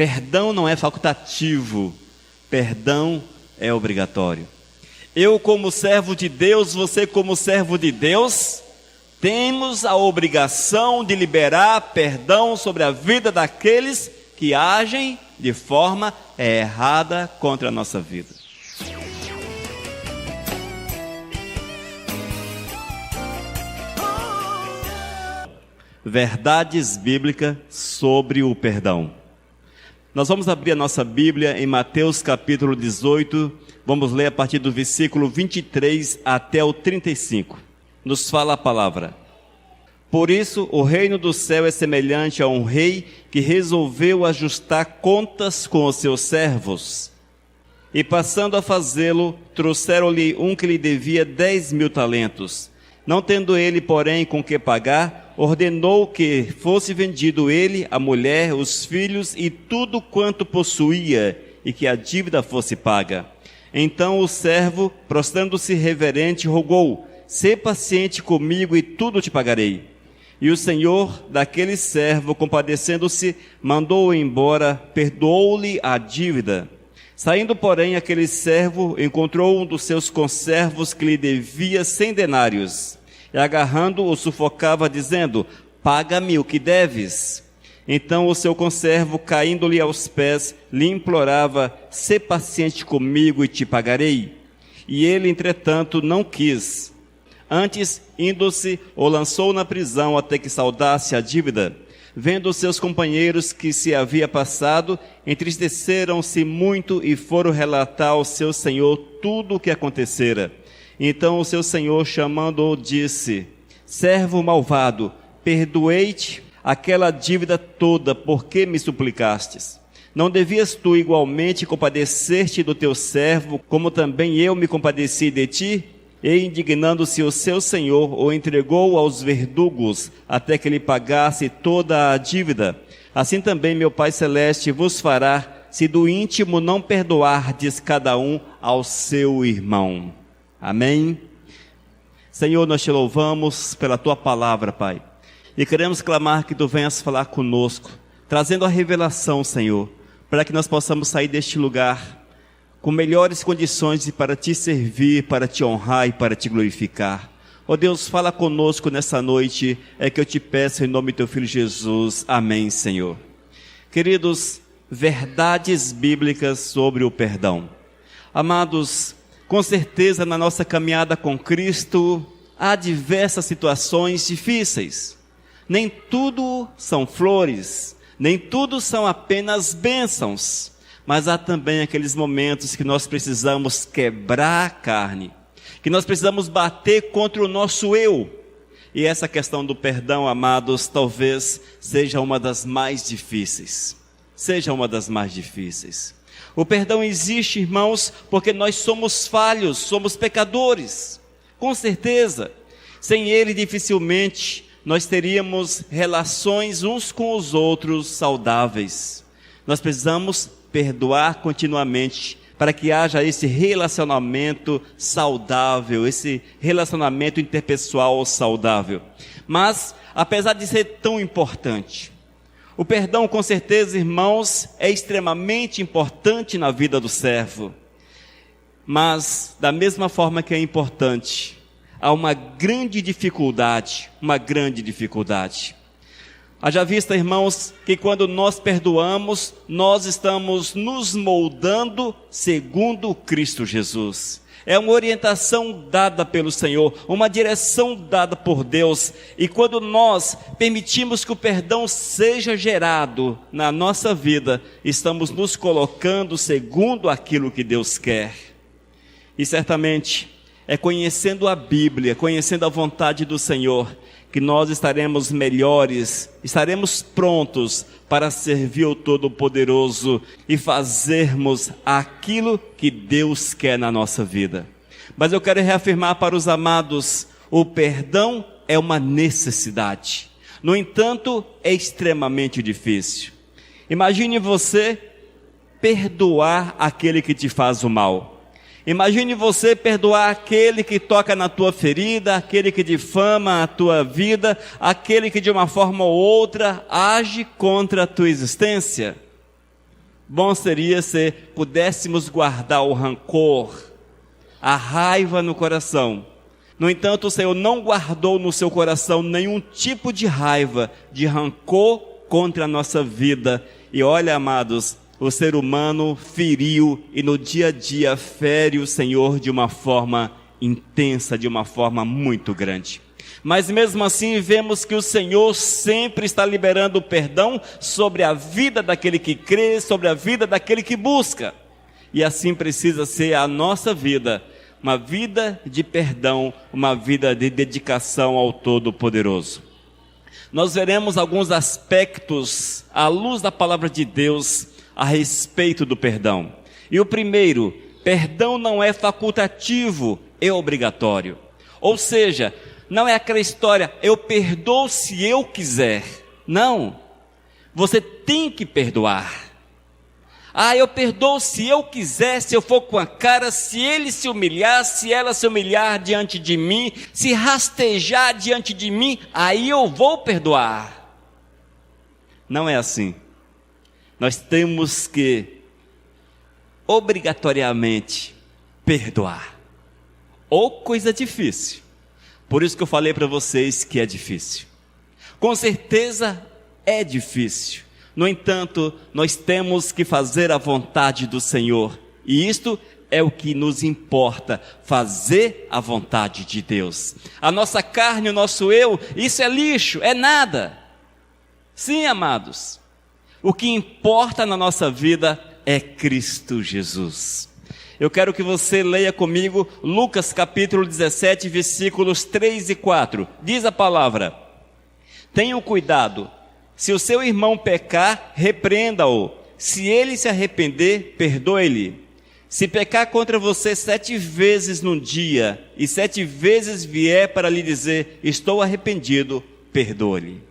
Perdão não é facultativo, perdão é obrigatório. Eu como servo de Deus, você como servo de Deus, temos a obrigação de liberar perdão sobre a vida daqueles que agem de forma errada contra a nossa vida. Verdades bíblicas sobre o perdão. Nós vamos abrir a nossa Bíblia em Mateus capítulo 18, vamos ler a partir do versículo 23 até o 35. Nos fala a palavra: Por isso, o reino do céu é semelhante a um rei que resolveu ajustar contas com os seus servos. E passando a fazê-lo, trouxeram-lhe um que lhe devia 10.000 talentos. Não tendo ele, porém, com que pagar, ordenou que fosse vendido ele, a mulher, os filhos e tudo quanto possuía, e que a dívida fosse paga. Então o servo, prostrando-se reverente, rogou: Sê paciente comigo e tudo te pagarei. E o senhor daquele servo, compadecendo-se, mandou-o embora, perdoou-lhe a dívida. Saindo, porém, aquele servo encontrou um dos seus conservos que lhe devia 100 denários. E agarrando-o, o sufocava, dizendo: Paga-me o que deves. Então o seu conservo, caindo-lhe aos pés, lhe implorava: Sê paciente comigo e te pagarei. E ele, entretanto, não quis. Antes, indo-se, o lançou na prisão até que saldasse a dívida. Vendo os seus companheiros que se havia passado, entristeceram-se muito e foram relatar ao seu senhor tudo o que acontecera. Então o seu senhor, chamando-o, disse: Servo malvado, perdoei-te aquela dívida toda, porque me suplicastes. Não devias tu igualmente compadecer-te do teu servo, como também eu me compadeci de ti? E indignando-se o seu senhor, o entregou aos verdugos, até que lhe pagasse toda a dívida. Assim também meu Pai Celeste vos fará, se do íntimo não perdoardes cada um ao seu irmão. Amém? Senhor, nós te louvamos pela tua palavra, Pai. E queremos clamar que tu venhas falar conosco, trazendo a revelação, Senhor, para que nós possamos sair deste lugar com melhores condições para te servir, para te honrar e para te glorificar. Ó Deus, fala conosco nessa noite, é que eu te peço em nome do teu Filho Jesus. Amém, Senhor. Queridos, verdades bíblicas sobre o perdão. Amados, com certeza na nossa caminhada com Cristo, há diversas situações difíceis. Nem tudo são flores, nem tudo são apenas bênçãos. Mas há também aqueles momentos que nós precisamos quebrar a carne, que nós precisamos bater contra o nosso eu. E essa questão do perdão, amados, talvez seja uma das mais difíceis. Seja uma das mais difíceis. O perdão existe, irmãos, porque nós somos falhos, somos pecadores. Com certeza, sem ele dificilmente nós teríamos relações uns com os outros saudáveis. Nós precisamos perdoar continuamente, para que haja esse relacionamento saudável, esse relacionamento interpessoal saudável. Mas, apesar de ser tão importante, o perdão, com certeza, irmãos, é extremamente importante na vida do servo. Mas, da mesma forma que é importante, há uma grande dificuldade. Haja vista, irmãos, que quando nós perdoamos, nós estamos nos moldando segundo Cristo Jesus. É uma orientação dada pelo Senhor, uma direção dada por Deus. E quando nós permitimos que o perdão seja gerado na nossa vida, estamos nos colocando segundo aquilo que Deus quer. E certamente é conhecendo a Bíblia, conhecendo a vontade do Senhor, que nós estaremos melhores, estaremos prontos para servir o Todo-Poderoso e fazermos aquilo que Deus quer na nossa vida. Mas eu quero reafirmar para os amados, o perdão é uma necessidade. No entanto, é extremamente difícil. Imagine você perdoar aquele que te faz o mal. Imagine você perdoar aquele que toca na tua ferida, aquele que difama a tua vida, aquele que de uma forma ou outra age contra a tua existência. Bom seria se pudéssemos guardar o rancor, a raiva no coração. No entanto, o Senhor não guardou no seu coração nenhum tipo de raiva, de rancor contra a nossa vida. E olha, amados, o ser humano feriu e no dia a dia fere o Senhor de uma forma intensa, de uma forma muito grande. Mas mesmo assim vemos que o Senhor sempre está liberando o perdão sobre a vida daquele que crê, sobre a vida daquele que busca. E assim precisa ser a nossa vida, uma vida de perdão, uma vida de dedicação ao Todo-Poderoso. Nós veremos alguns aspectos à luz da palavra de Deus a respeito do perdão. E o primeiro, perdão não é facultativo, é obrigatório. Ou seja, não é aquela história, eu perdoo se eu quiser. Não, você tem que perdoar. Eu perdoo se eu quiser, se eu for com a cara, se ele se humilhar, se ela se humilhar diante de mim, se rastejar diante de mim, aí eu vou perdoar. Não é assim. Nós temos que, obrigatoriamente, perdoar. Ou coisa difícil. Por isso que eu falei para vocês que é difícil. Com certeza é difícil. No entanto, nós temos que fazer a vontade do Senhor. E isto é o que nos importa, fazer a vontade de Deus. A nossa carne, o nosso eu, isso é lixo, é nada. Sim, amados. O que importa na nossa vida é Cristo Jesus. Eu quero que você leia comigo Lucas capítulo 17, versículos 3 e 4. Diz a palavra: tenham cuidado. Se o seu irmão pecar, repreenda-o. Se ele se arrepender, perdoe-lhe. Se pecar contra você 7 vezes num dia, e 7 vezes vier para lhe dizer, estou arrependido, perdoe-lhe.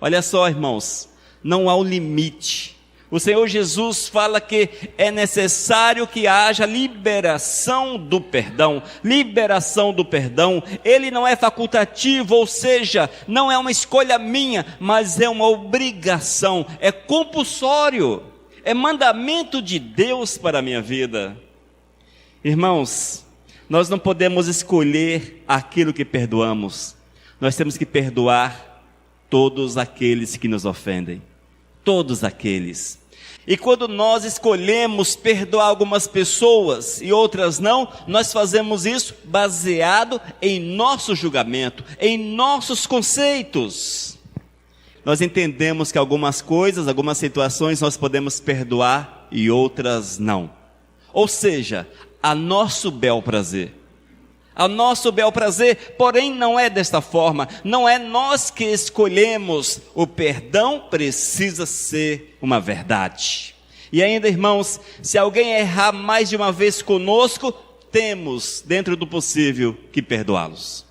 Olha só, irmãos, não há um limite. O Senhor Jesus fala que é necessário que haja liberação do perdão. Liberação do perdão, ele não é facultativo, ou seja, não é uma escolha minha, mas é uma obrigação, é compulsório, é mandamento de Deus para a minha vida. Irmãos, nós não podemos escolher aquilo que perdoamos, nós temos que perdoar todos aqueles que nos ofendem. Todos aqueles. E quando nós escolhemos perdoar algumas pessoas e outras não, nós fazemos isso baseado em nosso julgamento, em nossos conceitos. Nós entendemos que algumas coisas, algumas situações nós podemos perdoar e outras não. Ou seja, a nosso bel prazer. Ao nosso bel prazer, porém não é desta forma, não é nós que escolhemos, o perdão precisa ser uma verdade. E ainda, irmãos, se alguém errar mais de uma vez conosco, temos, dentro do possível, que perdoá-los.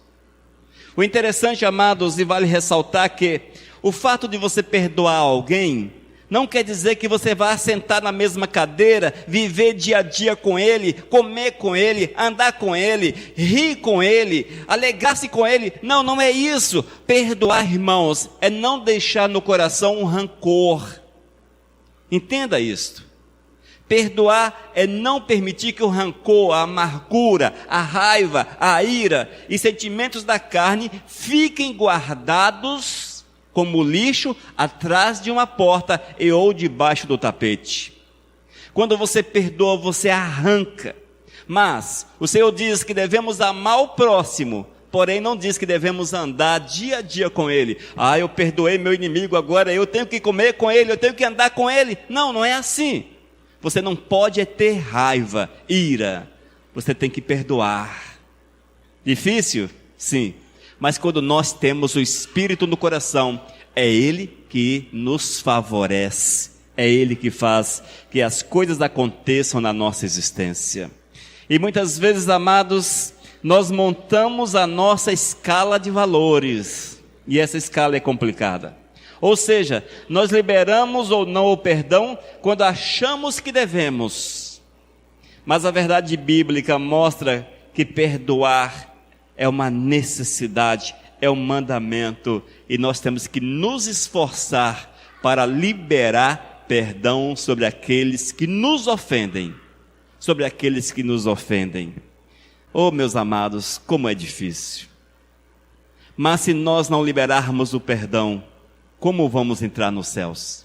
O interessante, amados, e vale ressaltar que o fato de você perdoar alguém, não quer dizer que você vá sentar na mesma cadeira, viver dia a dia com ele, comer com ele, andar com ele, rir com ele, alegrar-se com ele. Não, não é isso. Perdoar, irmãos, é não deixar no coração um rancor. Entenda isto. Perdoar é não permitir que o rancor, a amargura, a raiva, a ira e sentimentos da carne fiquem guardados como lixo atrás de uma porta e ou debaixo do tapete. Quando você perdoa, você arranca. Mas o Senhor diz que devemos amar o próximo, porém não diz que devemos andar dia a dia com ele. Eu perdoei meu inimigo, agora eu tenho que comer com ele, eu tenho que andar com ele. Não, não é assim. Você não pode ter raiva, ira. Você tem que perdoar. Difícil? Sim. Mas quando nós temos o Espírito no coração, é Ele que nos favorece, é Ele que faz que as coisas aconteçam na nossa existência. E muitas vezes, amados, nós montamos a nossa escala de valores, e essa escala é complicada. Ou seja, nós liberamos ou não o perdão quando achamos que devemos. Mas a verdade bíblica mostra que perdoar é uma necessidade, é um mandamento, e nós temos que nos esforçar para liberar perdão sobre aqueles que nos ofendem. Sobre aqueles que nos ofendem. Oh, meus amados, como é difícil. Mas se nós não liberarmos o perdão, como vamos entrar nos céus?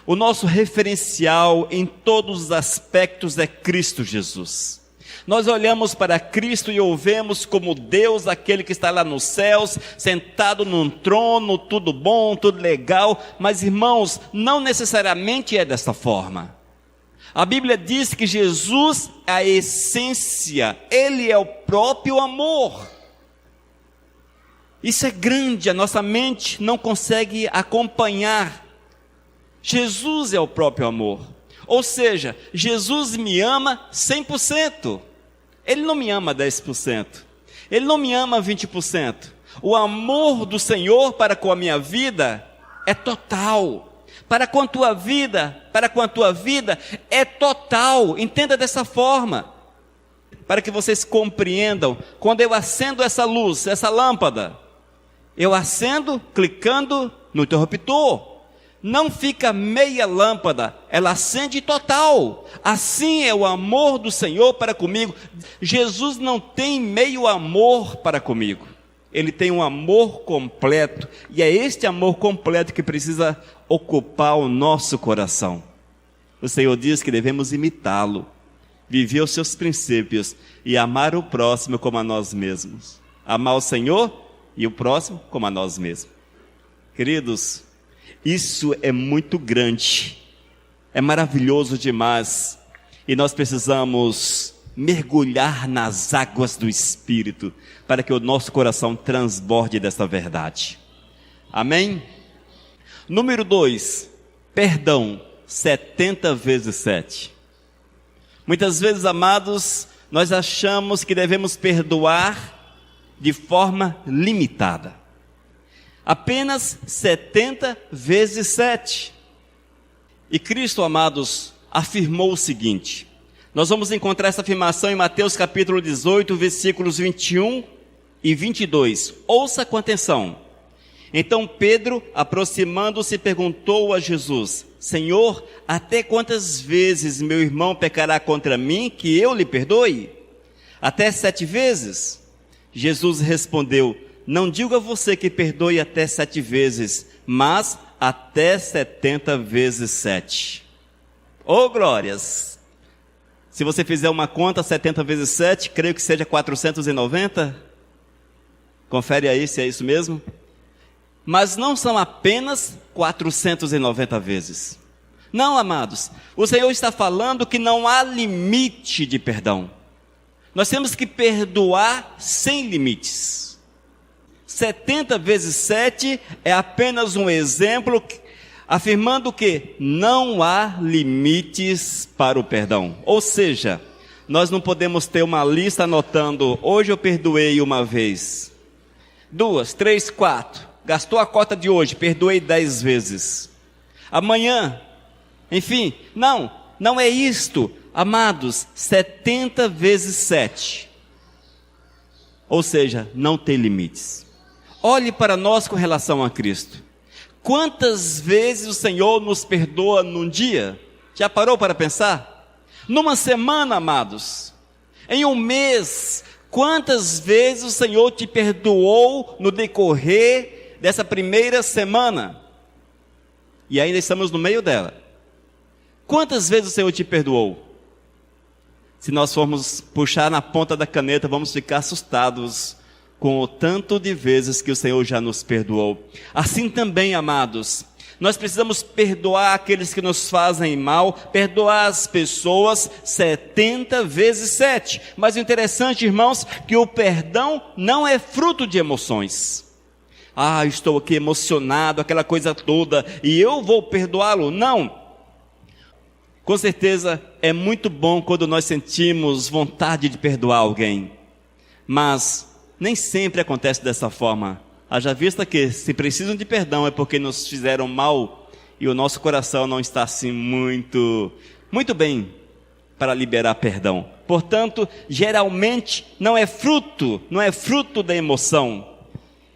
O nosso referencial em todos os aspectos é Cristo Jesus. Nós olhamos para Cristo e o vemos como Deus, aquele que está lá nos céus, sentado num trono, tudo bom, tudo legal. Mas, irmãos, não necessariamente é dessa forma. A Bíblia diz que Jesus é a essência, Ele é o próprio amor. Isso é grande, a nossa mente não consegue acompanhar. Jesus é o próprio amor. Ou seja, Jesus me ama 100%. Ele não me ama 10%. Ele não me ama 20%. O amor do Senhor para com a minha vida é total. Para com a tua vida é total. Entenda dessa forma. Para que vocês compreendam, quando eu acendo essa luz, essa lâmpada, eu acendo clicando no interruptor. Não fica meia lâmpada, ela acende total. Assim é o amor do Senhor para comigo. Jesus não tem meio amor para comigo. Ele tem um amor completo. E é este amor completo que precisa ocupar o nosso coração. O Senhor diz que devemos imitá-lo, viver os seus princípios e amar o próximo como a nós mesmos. Amar o Senhor e o próximo como a nós mesmos. Queridos, isso é muito grande, é maravilhoso demais, e nós precisamos mergulhar nas águas do Espírito, para que o nosso coração transborde dessa verdade. Amém? Número 2, perdão, 70 vezes 7. Muitas vezes, amados, nós achamos que devemos perdoar de forma limitada. Apenas 70 vezes 7. E Cristo, amados, afirmou o seguinte. Nós vamos encontrar essa afirmação em Mateus capítulo 18, versículos 21 e 22. Ouça com atenção. Então Pedro, aproximando-se, perguntou a Jesus: Senhor, até quantas vezes meu irmão pecará contra mim que eu lhe perdoe? Até 7 vezes? Jesus respondeu: não digo a você que perdoe até 7 vezes, mas até 70 vezes 7. Oh, glórias! Se você fizer uma conta, 70 vezes 7, creio que seja 490. Confere aí se é isso mesmo. Mas não são apenas 490 vezes. Não, amados. O Senhor está falando que não há limite de perdão. Nós temos que perdoar sem limites. 70 vezes 7 é apenas um exemplo, afirmando que não há limites para o perdão. Ou seja, nós não podemos ter uma lista anotando: hoje eu perdoei uma vez, 2, 3, 4, gastou a cota de hoje, perdoei 10 vezes. Amanhã, enfim, não é isto, amados, 70 vezes 7. Ou seja, não tem limites. Olhe para nós com relação a Cristo. Quantas vezes o Senhor nos perdoa num dia? Já parou para pensar? Numa semana, amados? Em um mês? Quantas vezes o Senhor te perdoou no decorrer dessa primeira semana? E ainda estamos no meio dela. Quantas vezes o Senhor te perdoou? Se nós formos puxar na ponta da caneta, vamos ficar assustados com o tanto de vezes que o Senhor já nos perdoou. Assim também, amados, nós precisamos perdoar aqueles que nos fazem mal, perdoar as pessoas 70 vezes 7. Mas o interessante, irmãos, que o perdão não é fruto de emoções. Estou aqui emocionado, aquela coisa toda, e eu vou perdoá-lo. Não. Com certeza é muito bom quando nós sentimos vontade de perdoar alguém, mas nem sempre acontece dessa forma. Haja vista que se precisam de perdão é porque nos fizeram mal e o nosso coração não está assim muito bem para liberar perdão. Portanto, geralmente não é fruto da emoção.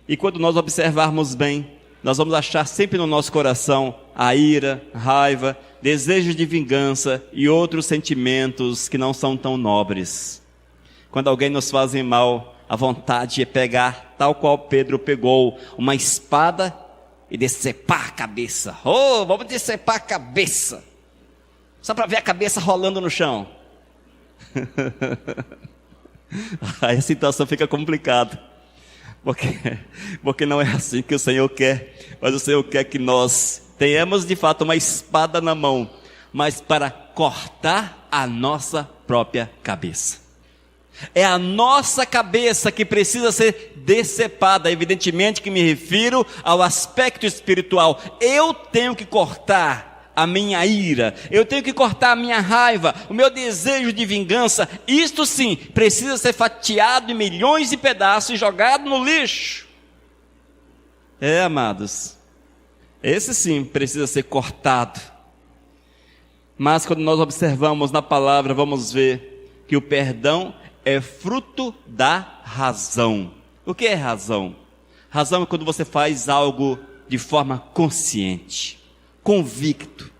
E quando nós observarmos bem, nós vamos achar sempre no nosso coração: a ira, raiva, desejos de vingança e outros sentimentos que não são tão nobres. Quando alguém nos faz mal, a vontade é pegar, tal qual Pedro pegou, uma espada e decepar a cabeça. Oh, vamos decepar a cabeça. Só para ver a cabeça rolando no chão. Aí a situação fica complicada. Porque não é assim que o Senhor quer. Mas o Senhor quer que nós tenhamos de fato uma espada na mão, mas para cortar a nossa própria cabeça. É a nossa cabeça que precisa ser decepada. Evidentemente que me refiro ao aspecto espiritual. Eu tenho que cortar a minha ira, eu tenho que cortar a minha raiva, o meu desejo de vingança. Isto sim, precisa ser fatiado em milhões de pedaços e jogado no lixo. Amados, esse sim precisa ser cortado. Mas quando nós observamos na palavra, vamos ver que o perdão é fruto da razão. O que é razão? Razão é quando você faz algo de forma consciente, convicto.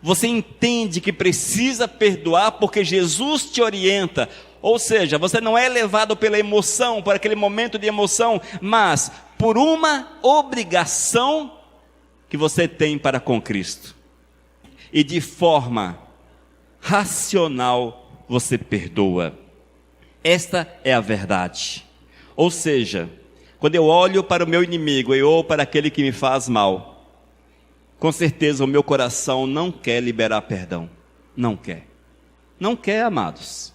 Você entende que precisa perdoar porque Jesus te orienta. Ou seja, você não é levado pela emoção, por aquele momento de emoção, mas por uma obrigação que você tem para com Cristo. E de forma racional você perdoa. Esta é a verdade. Ou seja, quando eu olho para o meu inimigo, ou para aquele que me faz mal, com certeza o meu coração não quer liberar perdão. Não quer. Não quer, amados.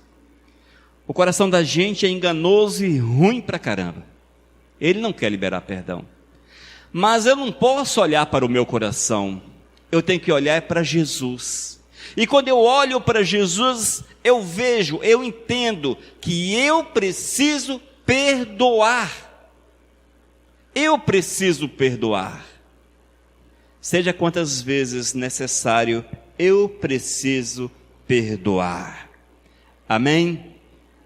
O coração da gente é enganoso e ruim pra caramba. Ele não quer liberar perdão. Mas eu não posso olhar para o meu coração. Eu tenho que olhar para Jesus. E quando eu olho para Jesus, eu vejo, eu entendo que eu preciso perdoar. Eu preciso perdoar. Seja quantas vezes necessário, eu preciso perdoar. Amém?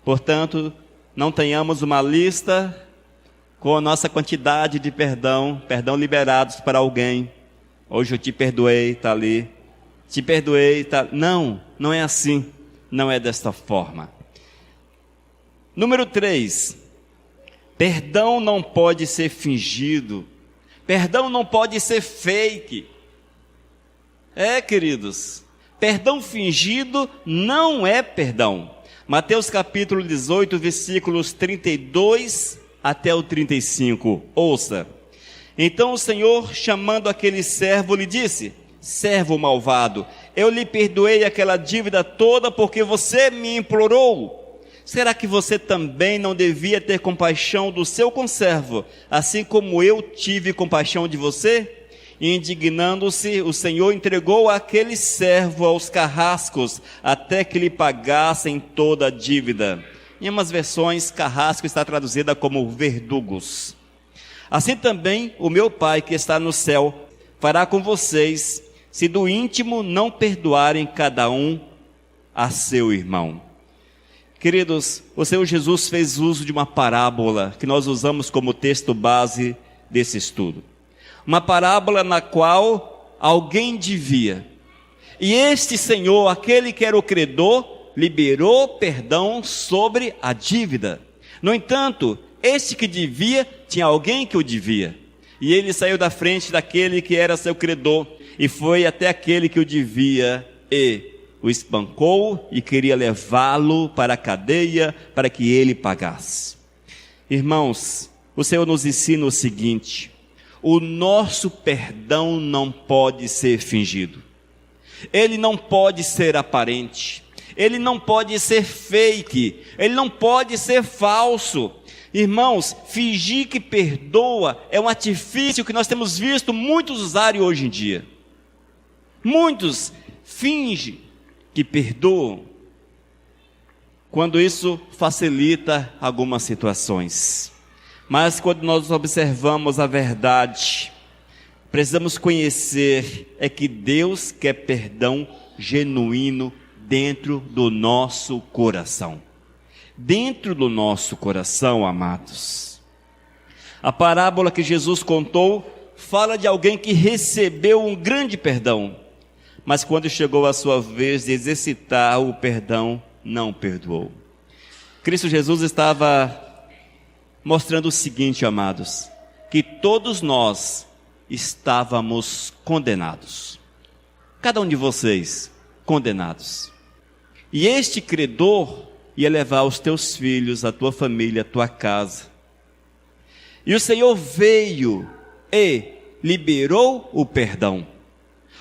Portanto, não tenhamos uma lista com a nossa quantidade de perdão liberados para alguém. Hoje eu te perdoei, está ali. Te perdoei, está... Não, não é assim. Não é desta forma. Número 3. Perdão não pode ser fingido. Perdão não pode ser fake. Queridos, perdão fingido não é perdão. Mateus capítulo 18, versículos 32 até o 35. Ouça. Então o Senhor, chamando aquele servo, lhe disse: servo malvado, eu lhe perdoei aquela dívida toda porque você me implorou. Será que você também não devia ter compaixão do seu conservo, assim como eu tive compaixão de você? E indignando-se, o Senhor entregou aquele servo aos carrascos, até que lhe pagassem toda a dívida. Em umas versões, carrasco está traduzida como verdugos. Assim também o meu Pai que está no céu fará com vocês, se do íntimo não perdoarem cada um a seu irmão. Queridos, o Senhor Jesus fez uso de uma parábola que nós usamos como texto base desse estudo. Uma parábola na qual alguém devia. E este Senhor, aquele que era o credor, liberou perdão sobre a dívida. No entanto, este que devia, tinha alguém que o devia. E ele saiu da frente daquele que era seu credor e foi até aquele que o devia e o espancou e queria levá-lo para a cadeia para que ele pagasse. Irmãos, o Senhor nos ensina o seguinte: o nosso perdão não pode ser fingido. Ele não pode ser aparente. Ele não pode ser fake. Ele não pode ser falso. Irmãos, fingir que perdoa é um artifício que nós temos visto muitos usarem hoje em dia. Muitos fingem que perdoam, quando isso facilita algumas situações. Mas quando nós observamos a verdade, precisamos conhecer é que Deus quer perdão genuíno dentro do nosso coração. Dentro do nosso coração, amados. A parábola que Jesus contou fala de alguém que recebeu um grande perdão, mas quando chegou a sua vez de exercitar o perdão, não perdoou. Cristo Jesus estava mostrando o seguinte, amados, que todos nós estávamos condenados. Cada um de vocês, condenados. E este credor ia levar os teus filhos, a tua família, a tua casa. E o Senhor veio e liberou o perdão.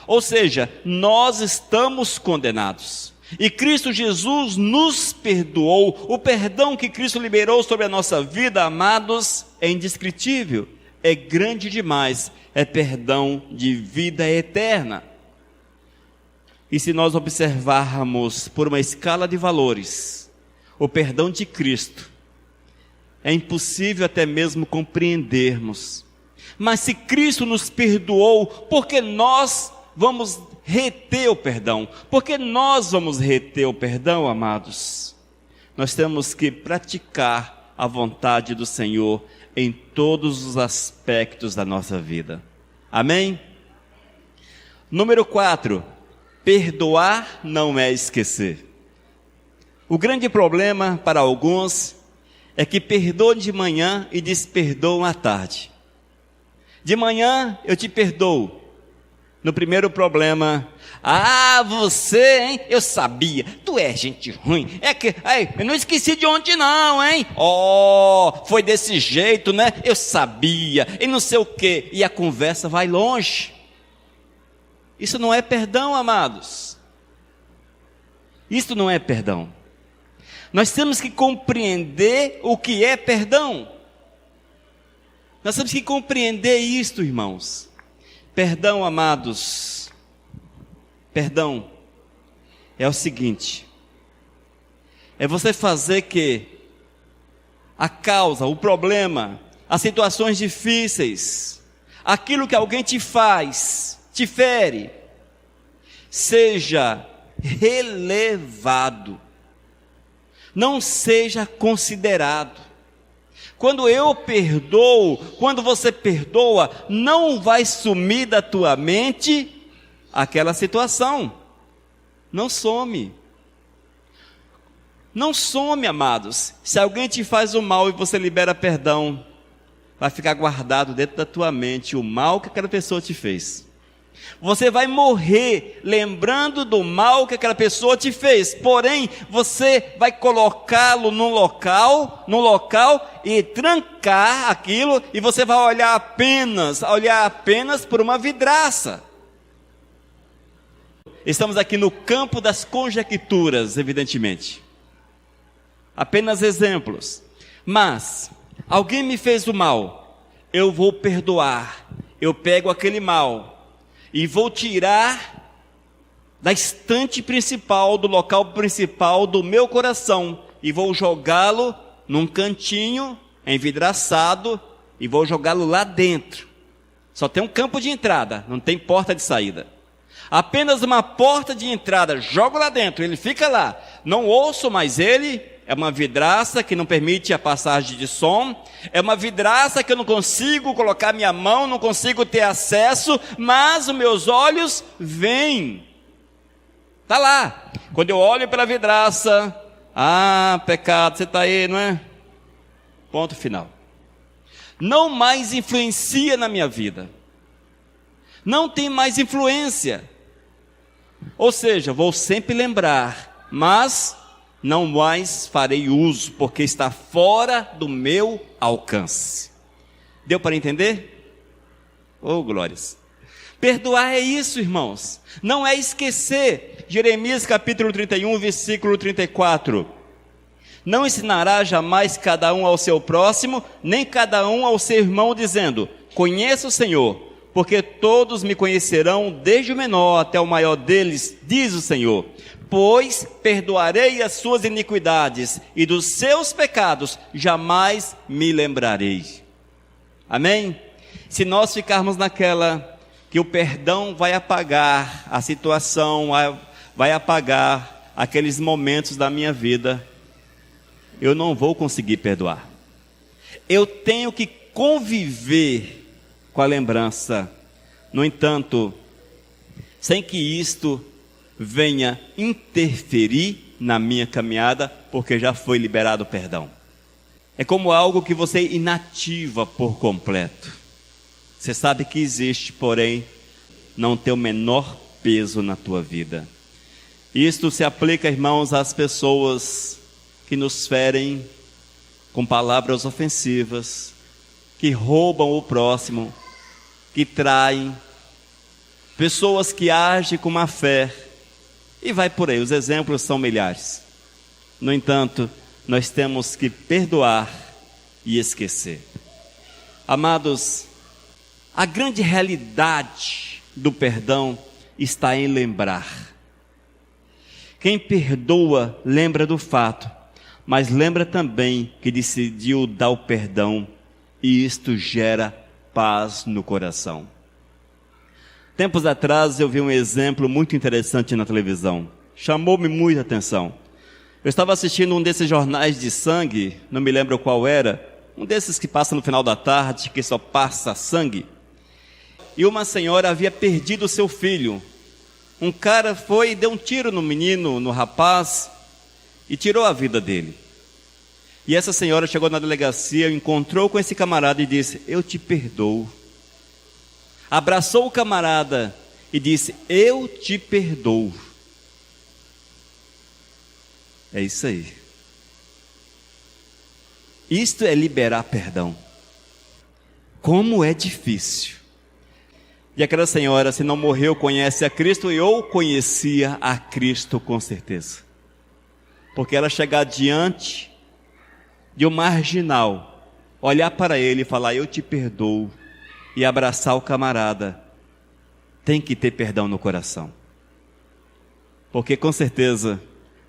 Ou seja, nós estamos condenados. E Cristo Jesus nos perdoou. O perdão que Cristo liberou sobre a nossa vida, amados, é indescritível. É grande demais. É perdão de vida eterna. E se nós observarmos por uma escala de valores, o perdão de Cristo, é impossível até mesmo compreendermos. Mas se Cristo nos perdoou, por que nós vamos reter o perdão? Por que nós vamos reter o perdão, amados? Nós temos que praticar a vontade do Senhor em todos os aspectos da nossa vida. Amém? Número 4, perdoar não é esquecer. O grande problema para alguns é que perdoam de manhã e desperdoam à tarde. De manhã eu te perdoo. No primeiro problema, você, hein? Eu sabia, tu é gente ruim. Eu não esqueci de ontem não, hein? Foi desse jeito, né? Eu sabia, e não sei o quê. E a conversa vai longe. Isso não é perdão, amados. Isso não é perdão. Nós temos que compreender o que é perdão. Nós temos que compreender isto, irmãos. Perdão, amados, perdão é o seguinte, é você fazer que a causa, o problema, as situações difíceis, aquilo que alguém te faz, te fere, seja relevado, não seja considerado. Quando eu perdoo, quando você perdoa, não vai sumir da tua mente aquela situação. Não some. Não some, amados. Se alguém te faz o mal e você libera perdão, vai ficar guardado dentro da tua mente o mal que aquela pessoa te fez. Você vai morrer lembrando do mal que aquela pessoa te fez. Porém, você vai colocá-lo num local e trancar aquilo, e você vai olhar apenas por uma vidraça. Estamos aqui no campo das conjecturas, evidentemente. Apenas exemplos. Mas, alguém me fez o mal, eu vou perdoar. Eu pego aquele mal e vou tirar da estante principal, do local principal do meu coração, e vou jogá-lo num cantinho envidraçado, e vou jogá-lo lá dentro. Só tem um campo de entrada, não tem porta de saída. Apenas uma porta de entrada, jogo lá dentro, ele fica lá. Não ouço mais ele, é uma vidraça que não permite a passagem de som, é uma vidraça que eu não consigo colocar minha mão, não consigo ter acesso, mas os meus olhos veem. Está lá. Quando eu olho pela vidraça, pecado, você está aí, não é? Ponto final. Não mais influencia na minha vida. Não tem mais influência. Ou seja, vou sempre lembrar, mas não mais farei uso, porque está fora do meu alcance. Deu para entender? Oh, glórias! Perdoar é isso, irmãos. Não é esquecer. Jeremias capítulo 31, versículo 34. Não ensinará jamais cada um ao seu próximo, nem cada um ao seu irmão, dizendo: conheça o Senhor, porque todos me conhecerão, desde o menor até o maior deles, diz o Senhor. Pois perdoarei as suas iniquidades, e dos seus pecados jamais me lembrarei. Amém? Se nós ficarmos naquela que o perdão vai apagar a situação, vai apagar aqueles momentos da minha vida, eu não vou conseguir perdoar. Eu tenho que conviver com a lembrança. No entanto, sem que isto venha interferir na minha caminhada, porque já foi liberado o perdão. É como algo que você inativa por completo. Você sabe que existe, porém, não tem o menor peso na tua vida. Isto se aplica, irmãos, às pessoas que nos ferem com palavras ofensivas, que roubam o próximo, que traem, pessoas que agem com má fé, e vai por aí, os exemplos são milhares. No entanto, nós temos que perdoar e esquecer. Amados, a grande realidade do perdão está em lembrar. Quem perdoa lembra do fato, mas lembra também que decidiu dar o perdão, e isto gera paz no coração. Tempos atrás eu vi um exemplo muito interessante na televisão, chamou-me muita atenção. Eu estava assistindo um desses jornais de sangue, não me lembro qual era, um desses que passa no final da tarde, que só passa sangue. E uma senhora havia perdido seu filho. Um cara foi e deu um tiro no menino, no rapaz, e tirou a vida dele. E essa senhora chegou na delegacia, encontrou com esse camarada e disse: eu te perdoo. Abraçou o camarada e disse: eu te perdoo. É isso aí. Isto é liberar perdão. Como é difícil. E aquela senhora, se não morreu, conhece a Cristo, e eu conhecia a Cristo com certeza. Porque ela chegar diante de um marginal, olhar para ele e falar: eu te perdoo, e abraçar o camarada, tem que ter perdão no coração. Porque com certeza,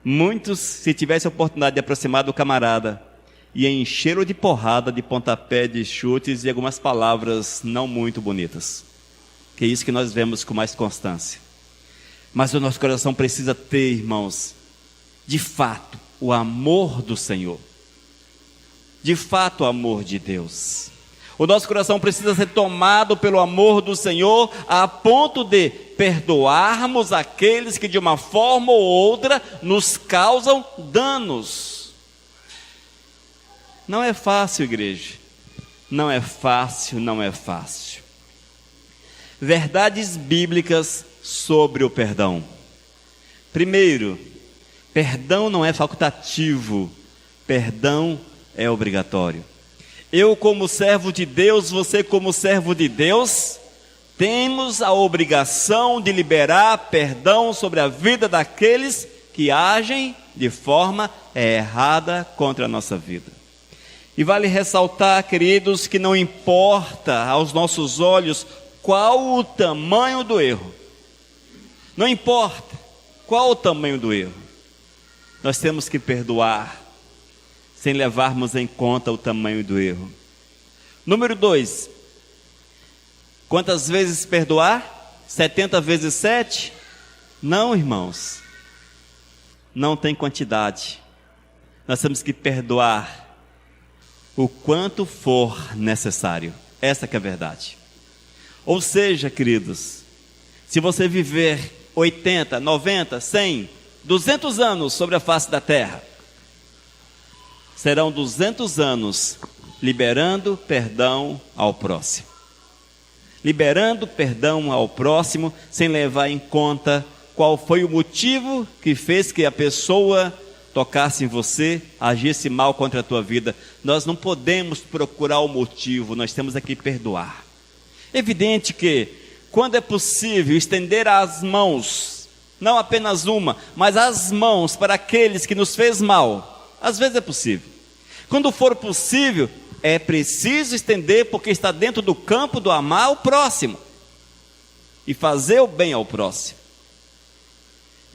muitos, se tivessem a oportunidade de aproximar do camarada, ia encher-o de porrada, de pontapé, de chutes e algumas palavras não muito bonitas. Que é isso que nós vemos com mais constância. Mas o nosso coração precisa ter, irmãos, de fato, o amor do Senhor. De fato, o amor de Deus. O nosso coração precisa ser tomado pelo amor do Senhor, a ponto de perdoarmos aqueles que de uma forma ou outra nos causam danos. Não é fácil, igreja. Não é fácil, não é fácil. Verdades bíblicas sobre o perdão. Primeiro, perdão não é facultativo, perdão é obrigatório. Eu, como servo de Deus, você, como servo de Deus, temos a obrigação de liberar perdão sobre a vida daqueles que agem de forma errada contra a nossa vida. E vale ressaltar, queridos, que não importa aos nossos olhos qual o tamanho do erro. Não importa qual o tamanho do erro. Nós temos que perdoar, sem levarmos em conta o tamanho do erro. Número 2. Quantas vezes perdoar? 70 vezes 7? Não, irmãos. Não tem quantidade. Nós temos que perdoar o quanto for necessário. Essa que é a verdade. Ou seja, queridos, se você viver 80, 90, 100, 200 anos sobre a face da terra, serão 200 anos liberando perdão ao próximo. Liberando perdão ao próximo, sem levar em conta qual foi o motivo que fez que a pessoa tocasse em você, agisse mal contra a tua vida. Nós não podemos procurar o motivo, nós temos aqui perdoar. Evidente que, quando é possível estender as mãos, não apenas uma, mas as mãos para aqueles que nos fez mal, às vezes é possível. Quando for possível, é preciso estender, porque está dentro do campo do amar o próximo e fazer o bem ao próximo.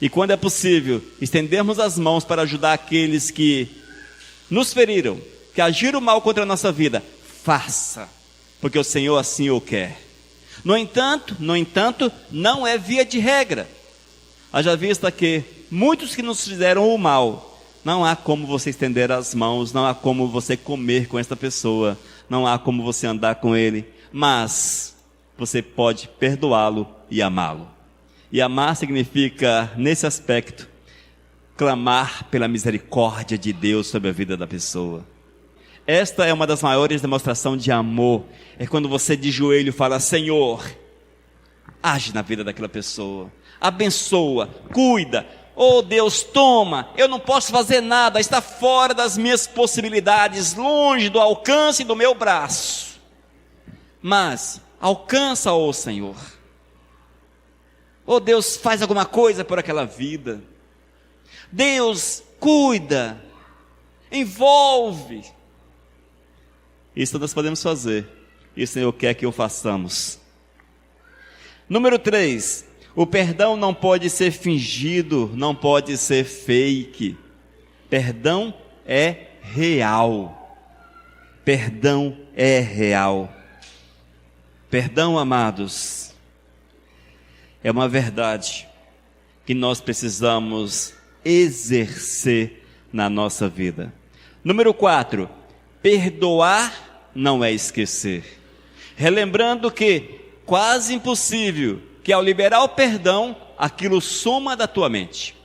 E quando é possível, estendermos as mãos para ajudar aqueles que nos feriram, que agiram mal contra a nossa vida, faça, porque o Senhor assim o quer. No entanto, não é via de regra. Haja vista que muitos que nos fizeram o mal, não há como você estender as mãos, não há como você comer com esta pessoa, não há como você andar com ele, mas você pode perdoá-lo e amá-lo. E amar significa, nesse aspecto, clamar pela misericórdia de Deus sobre a vida da pessoa. Esta é uma das maiores demonstrações de amor. É quando você de joelho fala: Senhor, age na vida daquela pessoa, abençoa, cuida. Oh Deus, toma, eu não posso fazer nada, está fora das minhas possibilidades, longe do alcance do meu braço. Mas alcança, oh Senhor. Oh Deus, faz alguma coisa por aquela vida. Deus, cuida, envolve. Isso nós podemos fazer. E o Senhor quer que o façamos. Número 3. O perdão não pode ser fingido, não pode ser fake. Perdão é real. Perdão é real. Perdão, amados, é uma verdade que nós precisamos exercer na nossa vida. Número 4. Perdoar não é esquecer. Relembrando que quase impossível que ao liberar o perdão, aquilo suma da tua mente.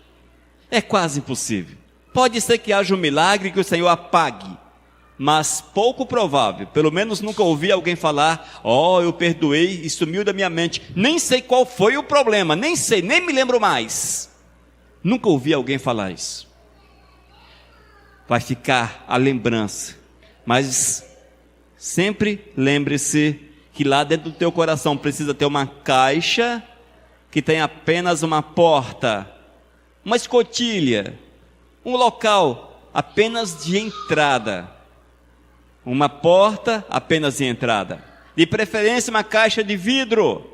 É quase impossível. Pode ser que haja um milagre que o Senhor apague, mas pouco provável. Pelo menos nunca ouvi alguém falar: oh, eu perdoei e sumiu da minha mente. Nem sei qual foi o problema, nem sei, nem me lembro mais. Nunca ouvi alguém falar isso. Vai ficar a lembrança, mas sempre lembre-se que lá dentro do teu coração precisa ter uma caixa que tem apenas uma porta, uma escotilha, um local apenas de entrada. Uma porta apenas de entrada. De preferência uma caixa de vidro,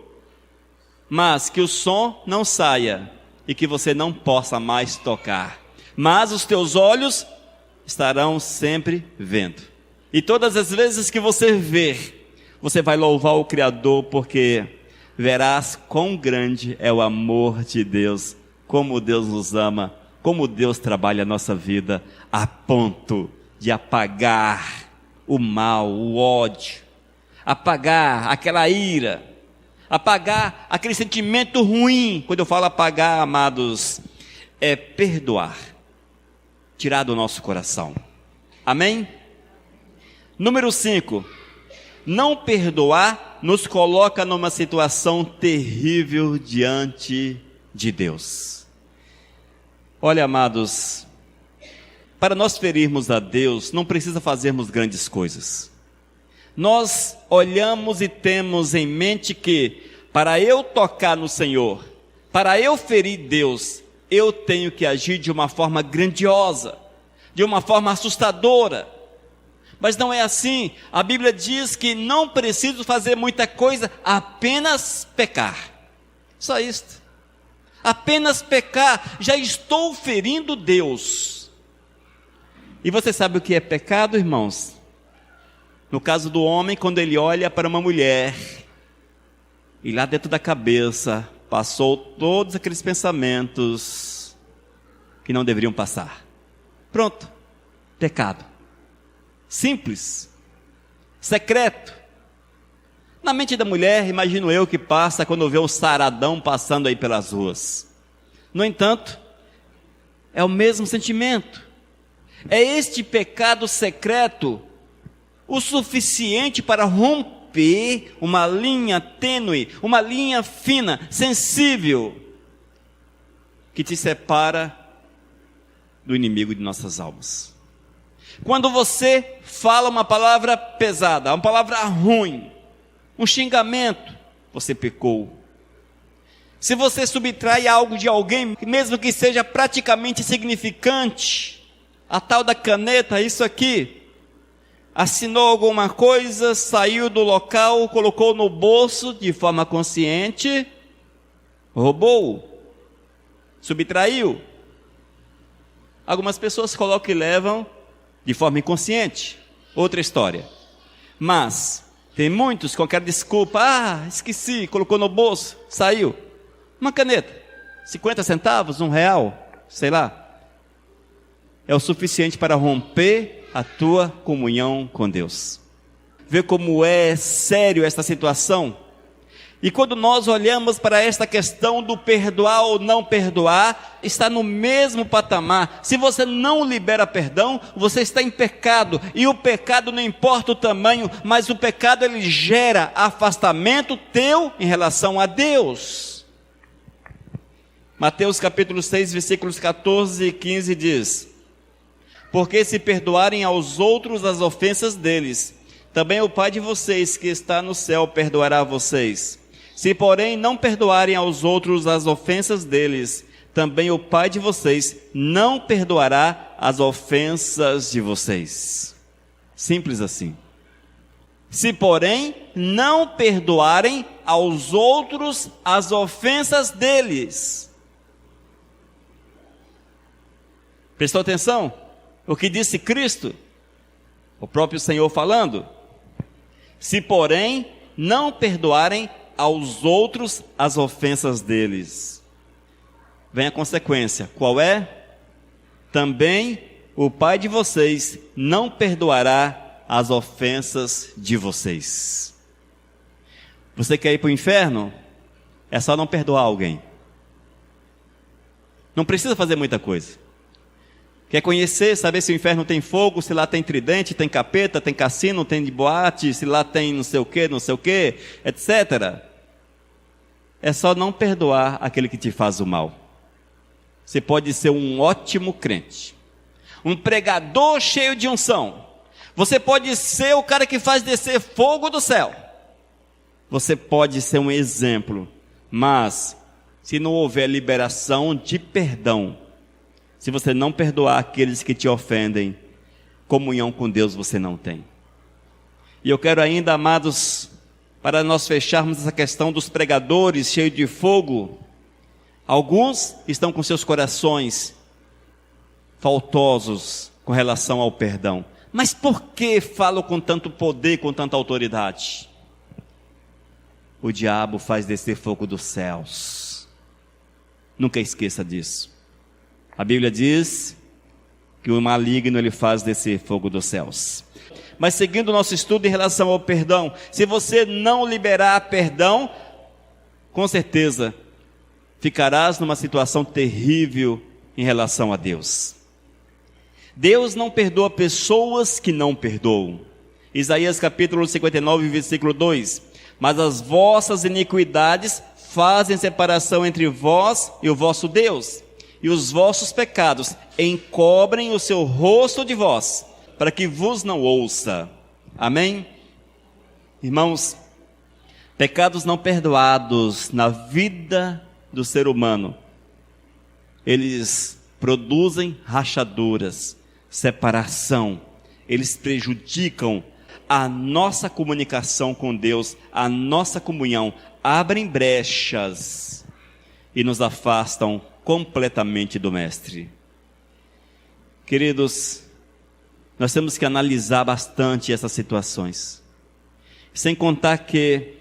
mas que o som não saia e que você não possa mais tocar. Mas os teus olhos estarão sempre vendo. E todas as vezes que você ver, você vai louvar o Criador, porque verás quão grande é o amor de Deus, como Deus nos ama, como Deus trabalha a nossa vida, a ponto de apagar o mal, o ódio, apagar aquela ira, apagar aquele sentimento ruim. Quando eu falo apagar, amados, é perdoar, tirar do nosso coração. Amém? Número 5. Não perdoar nos coloca numa situação terrível diante de Deus. Olha, amados, para nós ferirmos a Deus, não precisa fazermos grandes coisas. Nós olhamos e temos em mente que, para eu tocar no Senhor, para eu ferir Deus, eu tenho que agir de uma forma grandiosa, de uma forma assustadora. Mas não é assim. A Bíblia diz que não preciso fazer muita coisa, apenas pecar. Só isto. Apenas pecar, já estou ferindo Deus. E você sabe o que é pecado, irmãos? No caso do homem, quando ele olha para uma mulher, e lá dentro da cabeça passou todos aqueles pensamentos que não deveriam passar. Pronto, pecado. Simples, secreto. Na mente da mulher, imagino eu, que passa quando vê um saradão passando aí pelas ruas. No entanto, é o mesmo sentimento. É este pecado secreto o suficiente para romper uma linha tênue, uma linha fina, sensível, que te separa do inimigo de nossas almas. Quando você fala uma palavra pesada, uma palavra ruim, um xingamento, você pecou. Se você subtrai algo de alguém, mesmo que seja praticamente insignificante, a tal da caneta, isso aqui, assinou alguma coisa, saiu do local, colocou no bolso de forma consciente, roubou, subtraiu. Algumas pessoas colocam e levam de forma inconsciente, outra história. Mas tem muitos com aquela desculpa: esqueci, colocou no bolso, saiu. Uma caneta, 50 centavos, R$1, sei lá, é o suficiente para romper a tua comunhão com Deus. Vê como é sério esta situação? E quando nós olhamos para esta questão do perdoar ou não perdoar, está no mesmo patamar. Se você não libera perdão, você está em pecado. E o pecado não importa o tamanho, mas o pecado ele gera afastamento teu em relação a Deus. Mateus capítulo 6, versículos 14 e 15 diz: porque se perdoarem aos outros as ofensas deles, também o Pai de vocês que está no céu perdoará a vocês. Se, porém, não perdoarem aos outros as ofensas deles, também o Pai de vocês não perdoará as ofensas de vocês. Simples assim. Se, porém, não perdoarem aos outros as ofensas deles. Prestou atenção? O que disse Cristo? O próprio Senhor falando. Se, porém, não perdoarem aos outros as ofensas deles. Vem a consequência. Qual é? Também o Pai de vocês não perdoará as ofensas de vocês. Você quer ir para o inferno? É só não perdoar alguém. Não precisa fazer muita coisa. Quer conhecer, saber se o inferno tem fogo, se lá tem tridente, tem capeta, tem cassino, tem de boate, se lá tem não sei o que, etc. É só não perdoar aquele que te faz o mal. Você pode ser um ótimo crente, um pregador cheio de unção. Você pode ser o cara que faz descer fogo do céu. Você pode ser um exemplo, mas se não houver liberação de perdão, se você não perdoar aqueles que te ofendem, comunhão com Deus você não tem. E eu quero ainda, amados, para nós fecharmos essa questão dos pregadores cheios de fogo, alguns estão com seus corações faltosos com relação ao perdão. Mas por que falam com tanto poder, com tanta autoridade? O diabo faz descer fogo dos céus. Nunca esqueça disso. A Bíblia diz que o maligno ele faz descer fogo dos céus. Mas seguindo o nosso estudo em relação ao perdão, se você não liberar perdão, com certeza ficarás numa situação terrível em relação a Deus. Deus não perdoa pessoas que não perdoam. Isaías capítulo 59, versículo 2: mas as vossas iniquidades fazem separação entre vós e o vosso Deus, e os vossos pecados encobrem o seu rosto de vós, para que vos não ouça. Amém? Irmãos, pecados não perdoados na vida do ser humano, eles produzem rachaduras, separação, eles prejudicam a nossa comunicação com Deus, a nossa comunhão, abrem brechas e nos afastam completamente do Mestre. Queridos, nós temos que analisar bastante essas situações. Sem contar que,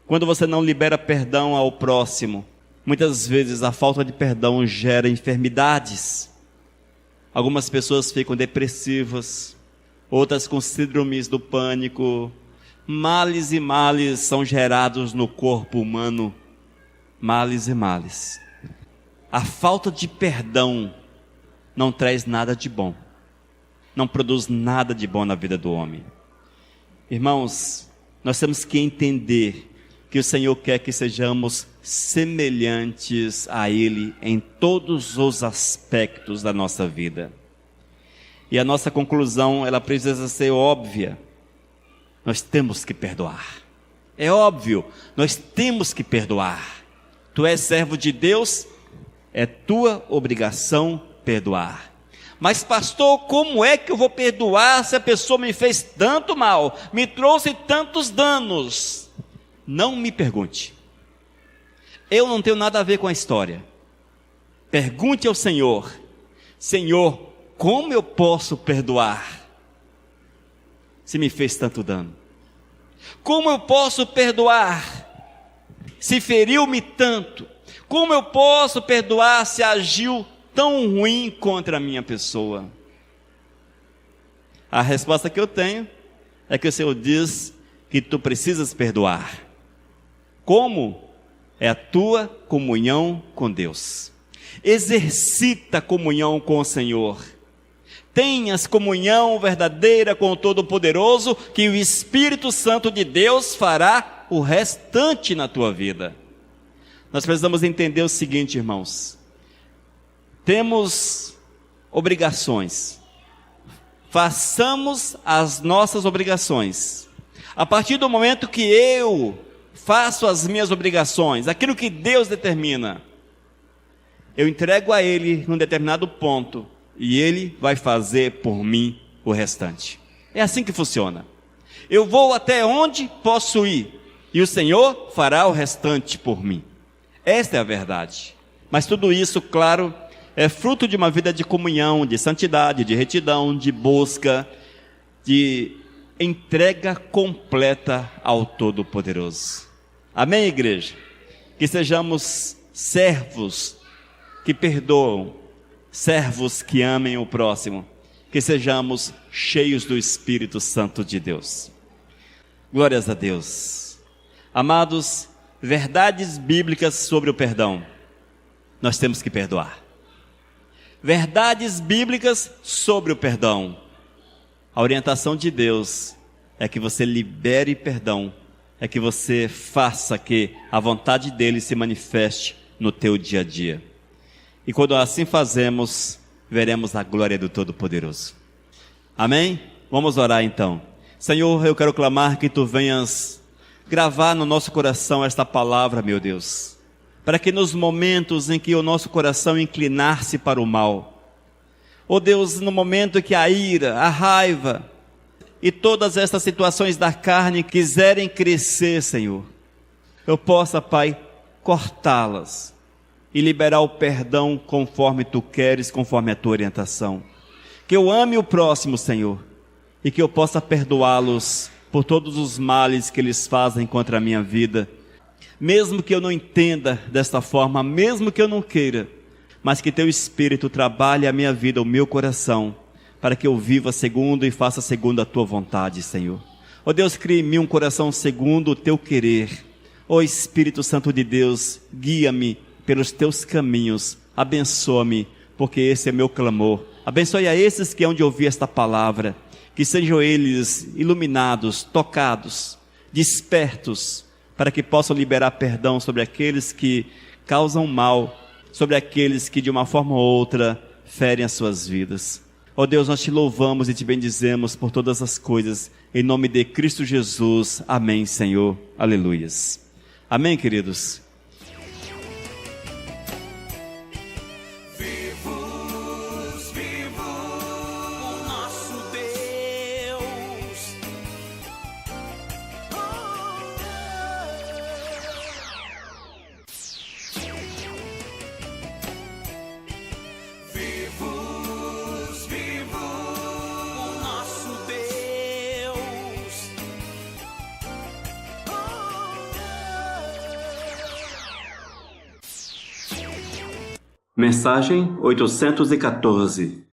quando você não libera perdão ao próximo, muitas vezes a falta de perdão gera enfermidades. Algumas pessoas ficam depressivas, outras com síndromes do pânico. Males e males são gerados no corpo humano. Males e males. A falta de perdão não traz nada de bom. Não produz nada de bom na vida do homem. Irmãos, nós temos que entender que o Senhor quer que sejamos semelhantes a Ele em todos os aspectos da nossa vida. E a nossa conclusão, ela precisa ser óbvia. Nós temos que perdoar. É óbvio, nós temos que perdoar. Tu és servo de Deus, é tua obrigação perdoar. Mas pastor, como é que eu vou perdoar se a pessoa me fez tanto mal, me trouxe tantos danos? Não me pergunte. Eu não tenho nada a ver com a história. Pergunte ao Senhor: Senhor, como eu posso perdoar se me fez tanto dano? Como eu posso perdoar se feriu-me tanto? Como eu posso perdoar se agiu tão ruim contra a minha pessoa? A resposta que eu tenho é que o Senhor diz que tu precisas perdoar. Como? É a tua comunhão com Deus. Exercita a comunhão com o Senhor. Tenhas comunhão verdadeira com o Todo-Poderoso, que o Espírito Santo de Deus fará o restante na tua vida. Nós precisamos entender o seguinte, irmãos. Temos obrigações. Façamos as nossas obrigações. A partir do momento que eu faço as minhas obrigações, aquilo que Deus determina, eu entrego a Ele num determinado ponto, e Ele vai fazer por mim o restante. É assim que funciona. Eu vou até onde posso ir, e o Senhor fará o restante por mim. Esta é a verdade. Mas tudo isso, claro, é fruto de uma vida de comunhão, de santidade, de retidão, de busca, de entrega completa ao Todo-Poderoso. Amém, igreja? Que sejamos servos que perdoam, servos que amem o próximo, que sejamos cheios do Espírito Santo de Deus. Glórias a Deus. Amados, verdades bíblicas sobre o perdão. Nós temos que perdoar. Verdades bíblicas sobre o perdão. A orientação de Deus é que você libere perdão, é que você faça que a vontade dele se manifeste no teu dia a dia. E quando assim fazemos, veremos a glória do Todo-Poderoso. Amém? Vamos orar então. Senhor, eu quero clamar que tu venhas gravar no nosso coração esta palavra, meu Deus, para que nos momentos em que o nosso coração inclinar-se para o mal, ó Deus, no momento que a ira, a raiva e todas estas situações da carne quiserem crescer, Senhor, eu possa, Pai, cortá-las e liberar o perdão conforme tu queres, conforme a tua orientação. Que eu ame o próximo, Senhor, e que eu possa perdoá-los por todos os males que eles fazem contra a minha vida, mesmo que eu não entenda desta forma, mesmo que eu não queira, mas que teu Espírito trabalhe a minha vida, o meu coração, para que eu viva segundo e faça segundo a tua vontade, Senhor. Ó Deus, crie em mim um coração segundo o teu querer. Ó Espírito Santo de Deus, guia-me pelos teus caminhos, abençoa-me, porque esse é meu clamor. Abençoe a esses que hão de ouvir esta palavra, que sejam eles iluminados, tocados, despertos, para que possam liberar perdão sobre aqueles que causam mal, sobre aqueles que de uma forma ou outra ferem as suas vidas. Ó Deus, nós te louvamos e te bendizemos por todas as coisas, em nome de Cristo Jesus. Amém, Senhor. Aleluias. Amém, queridos? Mensagem 814.